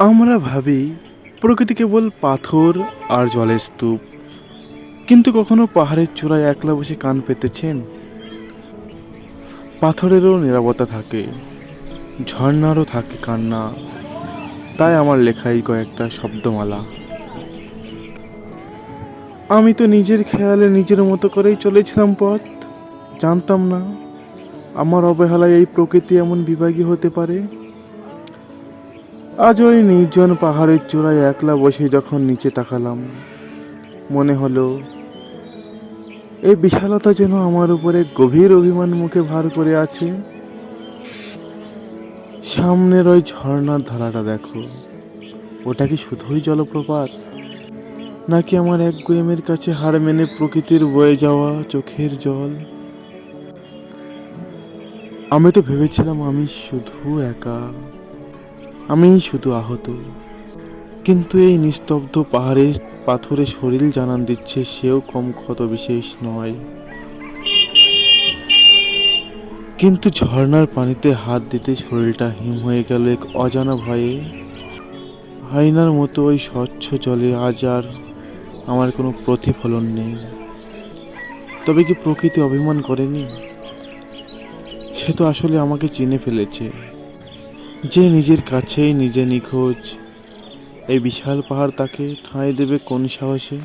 আমরা ভাবি প্রকৃতি কেবল পাথর আর জলের স্তূপ, কিন্তু কখনো পাহাড়ের চূড়ায় একলা বসে কান পেতেছেন? পাথরেরও নীরবতা থাকে, ঝর্ণারও থাকে কান্না। তাই আমার লেখাই কয়েকটা শব্দমালা। আমি তো নিজের খেয়ালে নিজের মতো করেই চলেছিলাম পথ। জানতাম না আমার অবহেলায় এই প্রকৃতি এমন বিভাগী হতে পারে। আজ ওই নির্জন পাহাড়ের চূড়ায় একলা বসে যখন নিচে তাকালাম, মনে হলো এই বিশালতা যেন আমার উপরে গভীর অভিমান মুখে ভার করে আছে। সামনের ওই ঝর্ণার ধারাটা দেখো, ওটা কি শুধুই জলপ্রপাত, নাকি আমার একগুঁয়েমের কাছে হার মেনে প্রকৃতির বয়ে যাওয়া চোখের জল? আমি তো ভেবেছিলাম আমি শুধু একা, আমি শুধু আহত, কিন্তু এই নিস্তব্ধ পাহাড়ের পাথরে শরীর জানান দিচ্ছে সেও কম ক্ষত বিশেষ নয়। কিন্তু ঝর্ণার পানিতে হাত দিতে শরীরটা হিম হয়ে গেল এক অজানা ভয়ে। আয়নার মতো ওই স্বচ্ছ জলে আজ আর আমার কোনো প্রতিফলন নেই। তবে কি প্রকৃতি অভিমান করেনি? সে তো আসলে আমাকে চিনে ফেলেছে। যে নিজের কাছেই নিজে নিখোঁজ, এই বিশাল পাহাড় তাকে ঠাঁই দেবে কোন সাহসে?